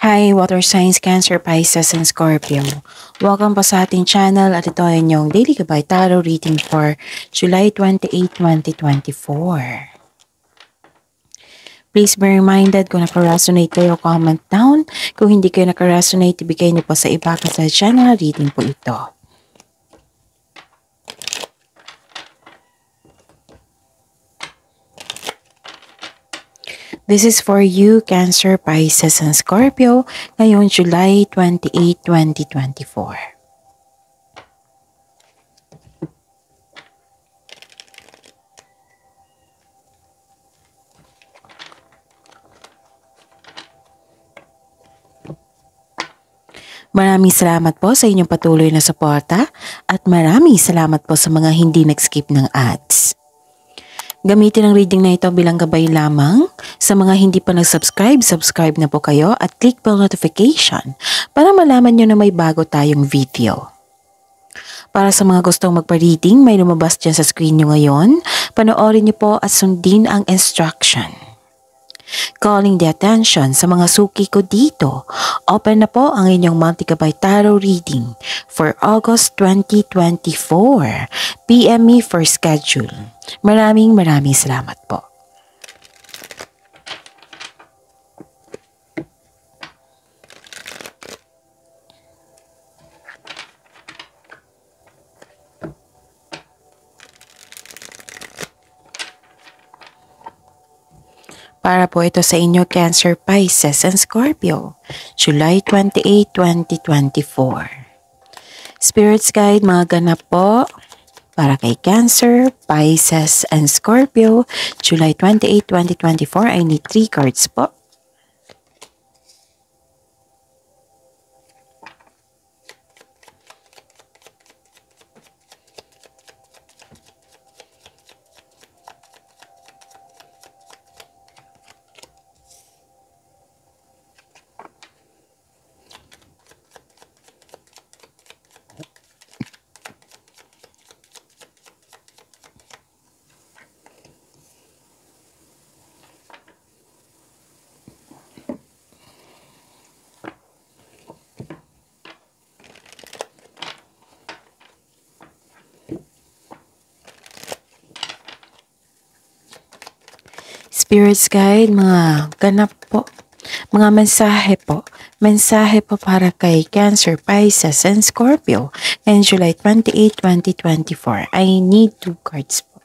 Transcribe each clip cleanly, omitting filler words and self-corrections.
Hi, Water Signs, Cancer, Pisces, and Scorpio. Welcome po sa ating channel at ito ay inyong Daily Gabay Tarot Reading for July 28, 2024. Please be reminded kung naka-resonate kayo, comment down. Kung hindi kayo naka-resonate, ibigay niyo po sa iba kasi sa channel reading po ito. This is for you, Cancer, Pisces, and Scorpio, ngayong July 28, 2024. Maraming salamat po sa inyong patuloy na suporta at maraming salamat po sa mga hindi nag-skip ng ads. Gamitin ang reading na ito bilang gabay lamang. Sa mga hindi pa nag-subscribe, subscribe na po kayo at click bell notification para malaman nyo na may bago tayong video. Para sa mga gustong magpa-reading, may lumabas dyan sa screen nyo ngayon. Panoorin nyo po at sundin ang instruction. Calling the attention sa mga suki ko dito. Open na po ang inyong multi-gabay tarot reading for August 2024. PM me for schedule. Maraming salamat po. Para po ito sa inyo, Cancer, Pisces, and Scorpio, July 28, 2024. Spirits Guide, mga ganap po para kay Cancer, Pisces, and Scorpio, July 28, 2024. I need 3 cards po. Spirits Guide, mga ganap po, mga mensahe po para kay Cancer, Pisces, and Scorpio and July 28, 2024. I need 2 cards po.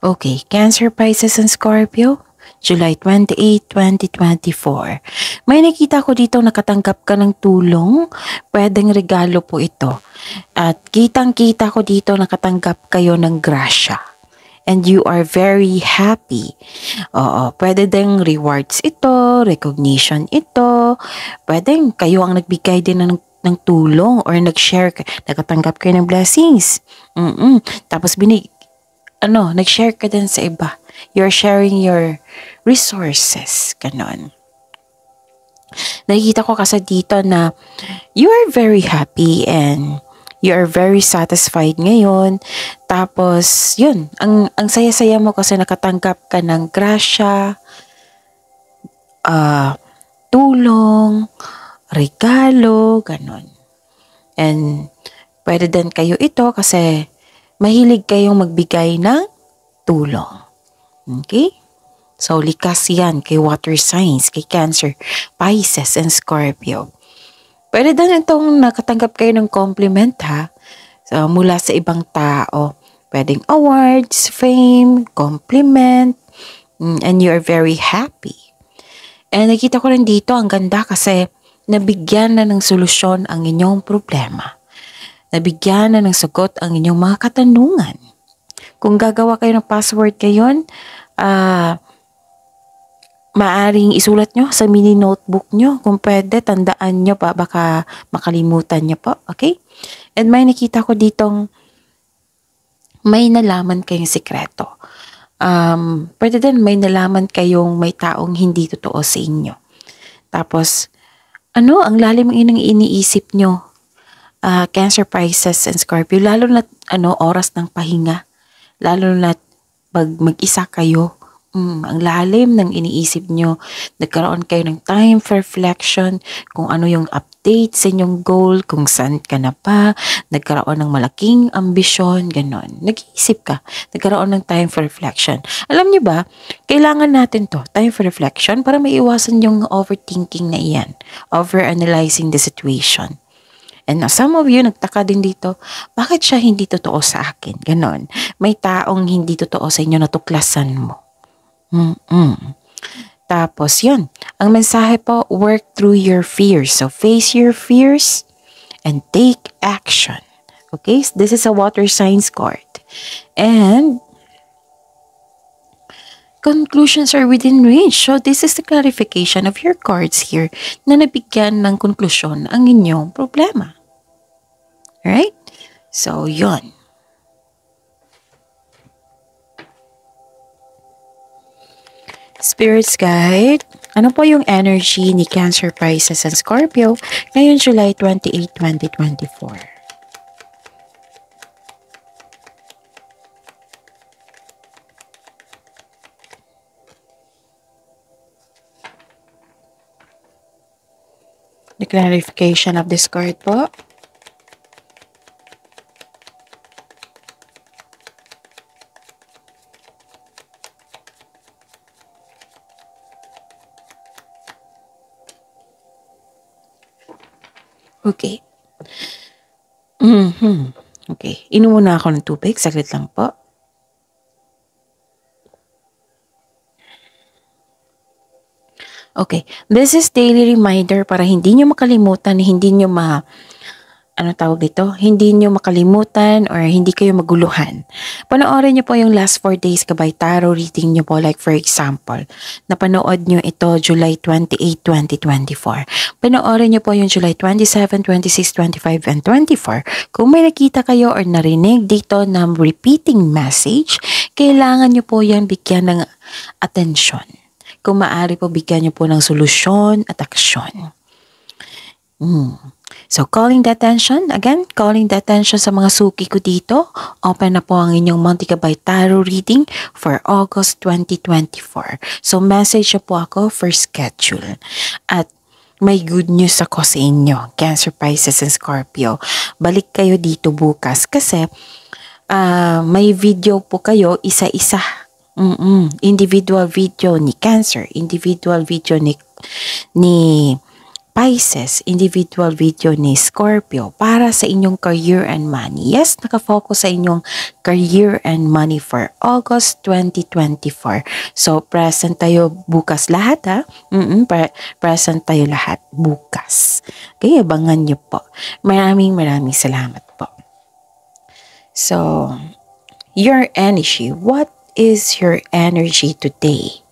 Okay, Cancer, Pisces, and Scorpio, July 28, 2024. May nakita ko dito nakatanggap ka ng tulong. Pwedeng regalo po ito. At kitang-kita ko dito nakatanggap kayo ng grasya. And you are very happy. Oo, pwede ding rewards ito, recognition ito. Pwedeng kayo ang nagbigay din ng tulong or nag-share, nakatanggap kayo ng blessings. Tapos nag-share ka din sa iba. You're sharing your resources, ganon. Nakikita ko kasi dito na you are very happy and you are very satisfied ngayon. Tapos, yun, ang saya-saya mo kasi nakatanggap ka ng grasya, tulong, regalo, ganon. And pwede din kayo ito kasi mahilig kayong magbigay ng tulong. Okay? So, likas yan kay water signs, kay Cancer, Pisces, and Scorpio. Pwede din itong nakatanggap kayo ng compliment ha. So, mula sa ibang tao. Pwedeng awards, fame, compliment, and you're very happy. And nakita ko rin dito, ang ganda kasi nabigyan na ng solusyon ang inyong problema. Nabigyan na ng sagot ang inyong mga katanungan. Kung gagawa kayo ng password ngayon, maaring isulat nyo sa mini notebook nyo. Kung pwede, tandaan nyo pa, baka makalimutan nyo po. Okay? And may nakita ko ditong may nalaman kayong sikreto. Pwede din may nalaman kayong may taong hindi totoo sa inyo. Tapos, ang lalim ng iniisip nyo. Cancer, Pisces, and Scorpio, lalo na oras ng pahinga, lalo na pag mag-isa kayo, ang lalim ng iniisip nyo, nagkaroon kayo ng time for reflection, kung ano yung update sa inyong goal, kung saan ka na pa, nagkaroon ng malaking ambisyon, ganon. Nag-iisip ka, nagkaroon ng time for reflection. Alam nyo ba, kailangan natin to, time for reflection, para maiwasan yung overthinking na iyan, overanalyzing the situation. And some of you, nagtaka din dito, bakit siya hindi totoo sa akin? Ganon. May taong hindi totoo sa inyo, natuklasan mo. Tapos yun, ang mensahe po, work through your fears. So face your fears and take action. Okay, so this is a water signs card. And conclusions are within range. So this is the clarification of your cards here na nabigyan ng konklusyon ang inyong problema. Alright? So yun. Spirits Guide, ano po yung energy ni Cancer, Pisces, and Scorpio ngayon July 28, 2024? The clarification of this card po. Okay. Okay. Inom muna ako ng tubig. Saglit lang po. Okay. This is daily reminder para hindi nyo makalimutan, hindi nyo hindi nyo makalimutan or hindi kayo maguluhan. Panoorin nyo po yung last 4 days kabay tarot reading nyo po. Like for example, napanood nyo ito July 28, 2024. Panoorin nyo po yung July 27, 26, 25, and 24. Kung may nakita kayo or narinig dito na repeating message, kailangan nyo po yan bigyan ng atensyon. Kung maaari po, bigyan nyo po ng solusyon at aksyon. So, calling the attention, again, calling the attention sa mga suki ko dito. Open na po ang inyong Monty Gabay Tarot reading for August 2024. So, message po ako for schedule. At may good news ako sa inyo, Cancer, Pisces, and Scorpio. Balik kayo dito bukas kasi may video po kayo isa-isa. Individual video ni Cancer, individual video ni Pisces, individual video ni Scorpio para sa inyong career and money. Yes, nakafocus sa inyong career and money for August 2024. So, present tayo bukas lahat ha. Present tayo lahat bukas. Okay, abangan nyo po. Maraming salamat po. So, your energy. What is your energy today?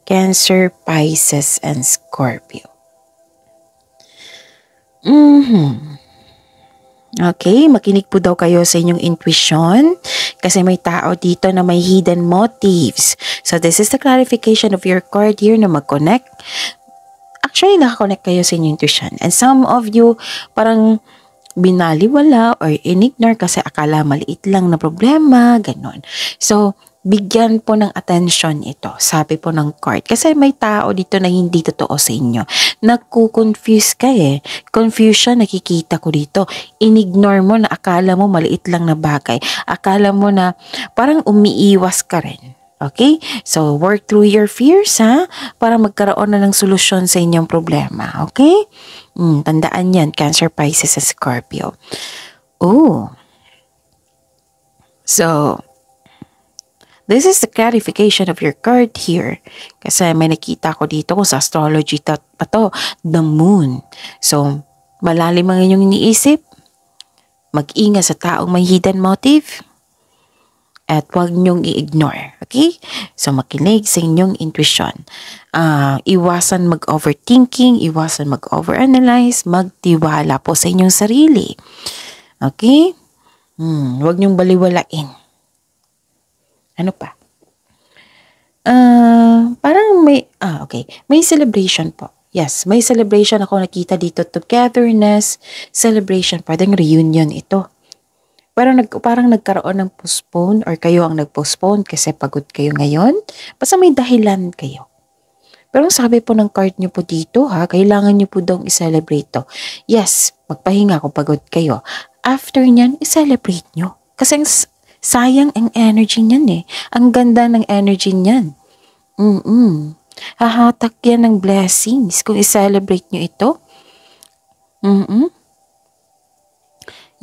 Cancer, Pisces, and Scorpio. Okay, makinig po daw kayo sa inyong intuition kasi may tao dito na may hidden motives. So this is the clarification of your card here na mag-connect. Actually, nakakonect kayo sa inyong intuition. And some of you parang binaliwala or inignore kasi akala maliit lang na problema, ganon. So, bigyan po ng attention ito, sabi po ng card. Kasi may tao dito na hindi totoo sa inyo. Nagko-confuse ka eh. Confusion nakikita ko dito. Inignore mo na akala mo maliit lang na bagay. Akala mo na parang umiiwas ka rin. Okay? So, work through your fears ha? Para magkaroon na ng solusyon sa inyong problema. Okay? Tandaan yan, Cancer, Pisces, and Scorpio. Oh. So, this is the clarification of your card here. Kasi may nakita ko dito kung sa astrology pa to, the moon. So, malalim ang inyong iniisip. Mag-ingat sa taong may hidden motive. At huwag niyong i-ignore. Okay? So, makinig sa inyong intuition. Iwasan mag-overthinking, iwasan mag-overanalyze, magtiwala po sa inyong sarili. Okay? Huwag niyong baliwalain. Ano pa? Parang may, okay. May celebration po. Yes, may celebration ako nakita dito. Togetherness, celebration, pwedeng reunion ito. Parang nagkaroon ng postpone or kayo ang nag-postpone kasi pagod kayo ngayon. Basta may dahilan kayo. Pero sabi po ng card nyo po dito kailangan nyo po daw i-celebrate to. Yes, magpahinga kung pagod kayo. After nyan, i-celebrate nyo. Kasi sayang ang energy nyan eh. Ang ganda ng energy nyan. Hahatak yan ng blessings kung i-celebrate nyo ito.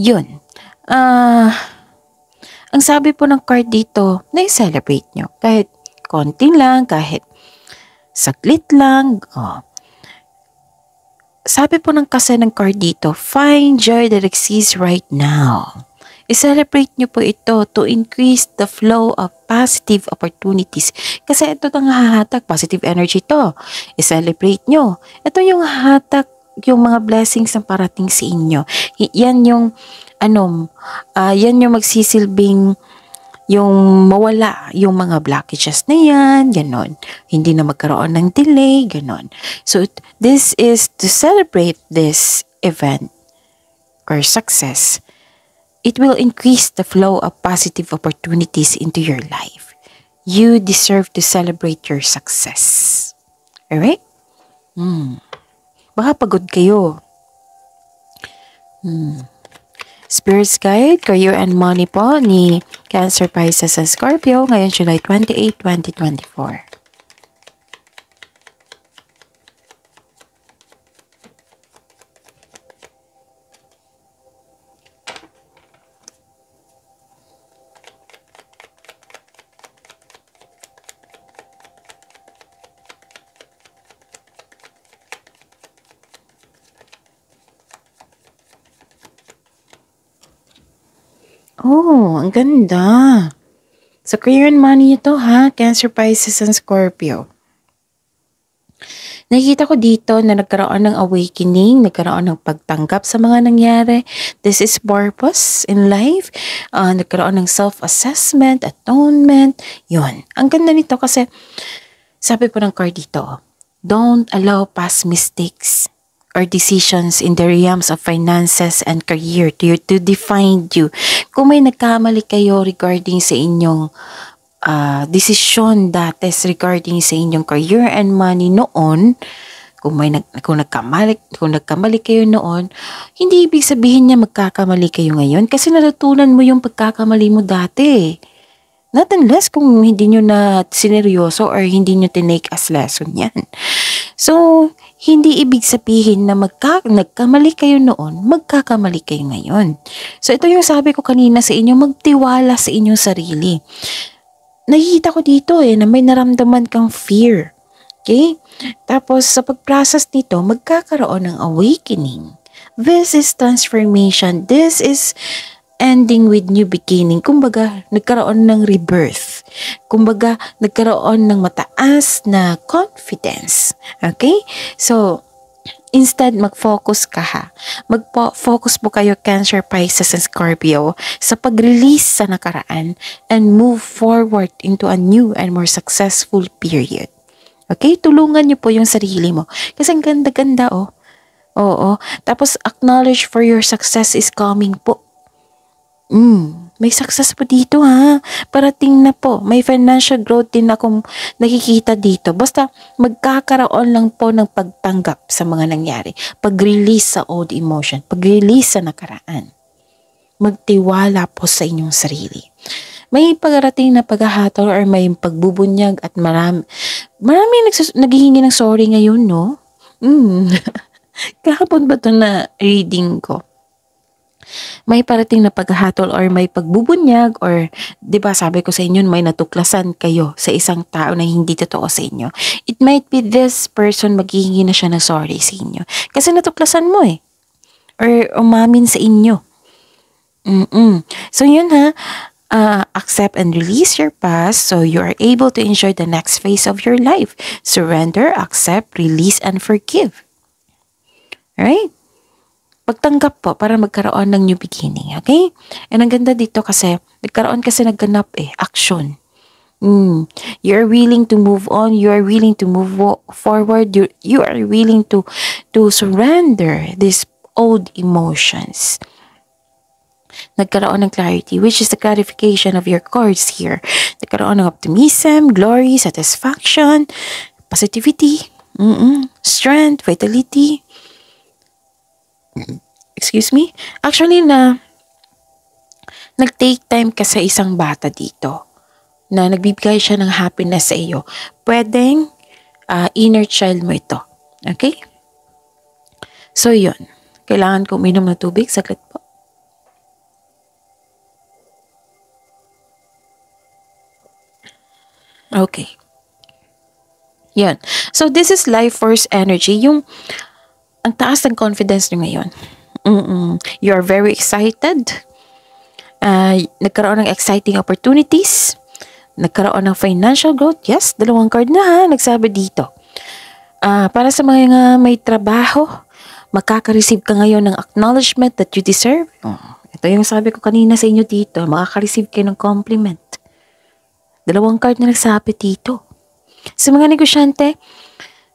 Yun. Ang sabi po ng card dito, na i-celebrate nyo. Kahit konti lang, kahit saglit lang. Sabi po kasi ng card dito, find joy that exists right now. I-celebrate nyo po ito to increase the flow of positive opportunities. Kasi ito ang hahatak, positive energy to. I-celebrate nyo. Ito yung hahatak, yung mga blessings na parating sa inyo. Yan yung, yan yung magsisilbing yung mawala yung mga blockages na yan, ganon. Hindi na magkaroon ng delay, ganon. So, this is to celebrate this event or success. It will increase the flow of positive opportunities into your life. You deserve to celebrate your success. Alright? Baka pagod kayo. Spirit's Guide, Career and Money po ni Cancer, Pisces, and Scorpio ngayon July 28, 2024. Oh, ang ganda. So, career and money ito Cancer, Pisces, and Scorpio. Nakikita ko dito na nagkaroon ng awakening, nagkaroon ng pagtanggap sa mga nangyari. This is purpose in life. Nagkaroon ng self-assessment, atonement. Yun. Ang ganda nito kasi, sabi po ng card dito, don't allow past mistakes or decisions in the realms of finances and career to define you. Kung may nagkamali kayo regarding sa inyong desisyon dati regarding sa inyong career and money noon, kung nagkamali kayo noon, hindi ibig sabihin niya magkakamali kayo ngayon kasi natutunan mo yung pagkakamali mo dati. Not unless kung hindi nyo na sineryoso or hindi nyo tinake as lesson yan. So, hindi ibig sabihin na nagkamali kayo noon, magkakamali kayo ngayon. So, ito yung sabi ko kanina sa inyo, magtiwala sa inyong sarili. Nakikita ko dito na may naramdaman kang fear. Okay? Tapos, sa pag-process nito, magkakaroon ng awakening. This is transformation. This is ending with new beginning. Kumbaga, nagkaroon ng rebirth. Kumbaga, nagkaroon ng mataas na confidence. Okay? So, instead, mag-focus ka Mag-focus po kayo, Cancer, Pisces, and Scorpio, sa pag-release sa nakaraan and move forward into a new and more successful period. Okay? Tulungan niyo po yung sarili mo. Kasi ang ganda-ganda, Oo. Tapos, acknowledge for your success is coming po. May success po dito Parating na po. May financial growth din akong nakikita dito. Basta magkakaroon lang po ng pagtanggap sa mga nangyari. Pag-release sa old emotion. Pag-release sa nakaraan. Magtiwala po sa inyong sarili. May pagarating na paghahatol or may pagbubunyag at marami naghihingi ng sorry ngayon, no? Kahapon ba ito na reading ko? May parating na paghahatol or may pagbubunyag or 'di ba sabi ko sa inyo may natuklasan kayo sa isang tao na hindi totoo sa inyo. It might be this person maghihingi na siya ng sorry sa inyo kasi natuklasan mo or umamin sa inyo. So yun accept and release your past so you are able to enjoy the next phase of your life. Surrender, accept, release, and forgive. Alright? Pagtanggap po para magkaroon ng new beginning, okay? And ang ganda dito kasi, nagganap action. You're willing to move on. You are willing to move forward. You are willing to surrender these old emotions. Nagkaroon ng clarity, which is the clarification of your cards here. Nagkaroon ng optimism, glory, satisfaction, positivity, strength, vitality. Excuse me? Actually, nag-take time ka sa isang bata dito na nagbibigay siya ng happiness sa iyo. Pwedeng inner child mo ito. Okay? So, yun. Kailangan ko uminom ng tubig. Saglit po. Okay. Yan. So, this is life force energy. Ang taas ng confidence nyo ngayon. You are very excited. Nagkaroon ng exciting opportunities. Nagkaroon ng financial growth. Yes, 2 card na ha. Nagsabi dito. Para sa mga may trabaho, makaka-receive ka ngayon ng acknowledgement that you deserve. Ito yung sabi ko kanina sa inyo dito. Makaka-receive kayo ng compliment. 2 card na nagsabi dito. Sa mga negosyante,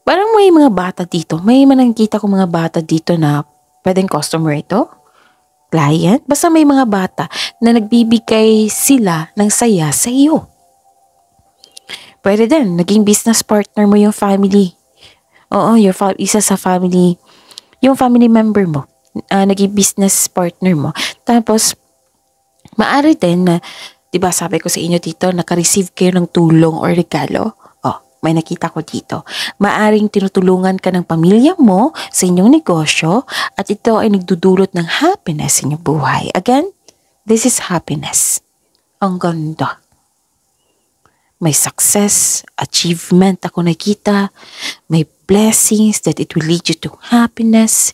parang may mga bata dito. May nakikita ko mga bata dito na pwedeng customer ito, client. Basta may mga bata na nagbibigay sila ng saya sa iyo. Pwede din, naging business partner mo yung family. Oo, isa sa family, yung family member mo, naging business partner mo. Tapos, maaari din na, diba sabi ko sa inyo dito, naka-receive kayo ng tulong or regalo. May nakita ko dito. Maaring tinutulungan ka ng pamilya mo sa inyong negosyo at ito ay nagdudulot ng happiness sa inyong buhay. Again, this is happiness. Ang ganda. May success, achievement ako nakita. May blessings that it will lead you to happiness.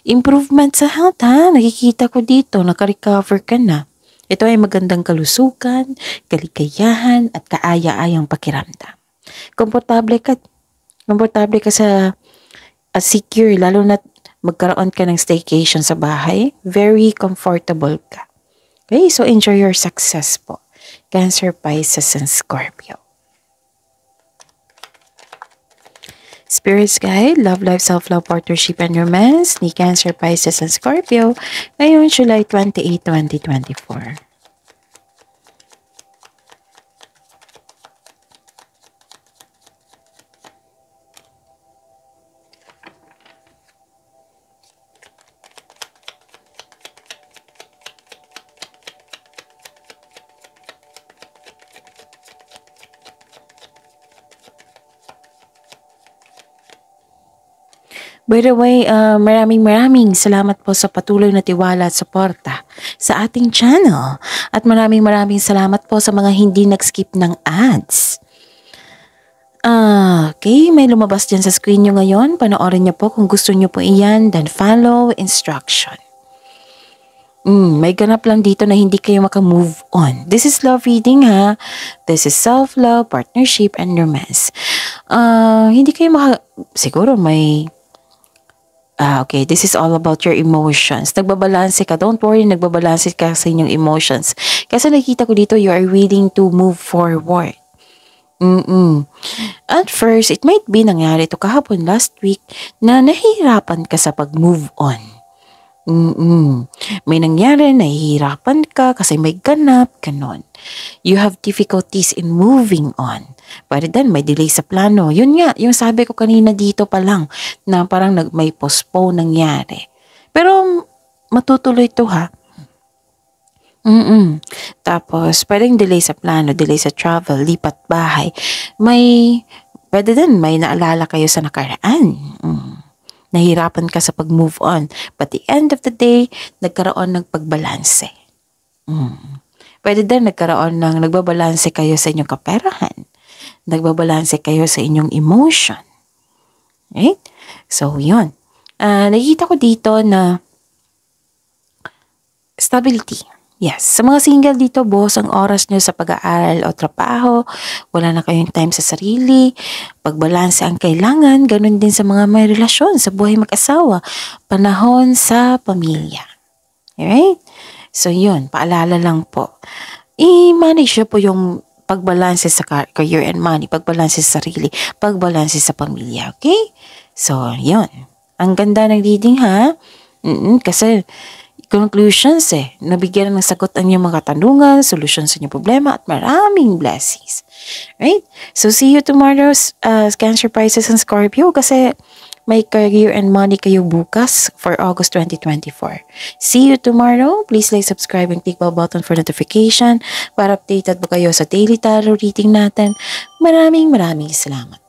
Improvement sa health ha. Nakikita ko dito, naka-recover ka na. Ito ay magandang kalusugan, kaligayahan at kaaya-ayang pakiramdam. Komportable ka sa secure, lalo na magkaroon ka ng staycation sa bahay. Very comfortable ka. Okay, so enjoy your success po. Cancer, Pisces, and Scorpio. Spirits Guide, Love Life, Self-Love, Partnership, and Romance ni Cancer, Pisces, and Scorpio ngayong July 28, 2024. By the way, maraming salamat po sa patuloy na tiwala at suporta sa ating channel. At maraming salamat po sa mga hindi nag-skip ng ads. Okay, may lumabas dyan sa screen nyo ngayon. Panoorin nyo po kung gusto nyo po iyan. Then follow instruction. May ganap lang dito na hindi kayo maka-move on. This is love reading ha. This is self-love, partnership, and romance. Hindi kayo siguro may... okay, this is all about your emotions. Nagbabalanse ka. Don't worry, nagbabalanse ka sa inyong emotions. Kasi nakita ko dito, you are willing to move forward. At first, it might be nangyari ito kahapon last week na nahihirapan ka sa pag-move on. May nangyari, nahihirapan ka kasi may ganap, ganon. You have difficulties in moving on. Pwede din, may delay sa plano. Yun nga, yung sabi ko kanina dito pa lang na parang may postpone nangyari. Pero matutuloy ito ha. Tapos, pwedeng delay sa plano, delay sa travel, lipat bahay. Pwede din, may naalala kayo sa nakaraan. Nahirapan ka sa pag-move on. But the end of the day, nagkaroon ng pagbalanse. Pwede din nagbabalanse kayo sa inyong kaperahan. Nagbabalanse kayo sa inyong emotion. Right? So, yun. Nakikita ko dito na stability. Yes. Sa mga single dito, boss, ang oras nyo sa pag-aaral o trabaho, wala na kayong time sa sarili, pagbalanse ang kailangan, ganun din sa mga may relasyon, sa buhay mag-asawa, panahon sa pamilya. Alright? So, yun. Paalala lang po. I-manage nyo po yung pagbalanse sa career and money, pagbalanse sa sarili, pagbalanse sa pamilya, okay? So, yun. Ang ganda ng reading, ha? Kasi, conclusions nabigyan ng sagot ang inyong mga katanungan, solusyon sa inyong problema, at maraming blessings. Right? So, see you tomorrow, Cancer, Pisces, and Scorpio, kasi may career and money kayo bukas for August 2024. See you tomorrow. Please like, subscribe, and click bell button for notification para updated po kayo sa daily tarot reading natin. Maraming salamat.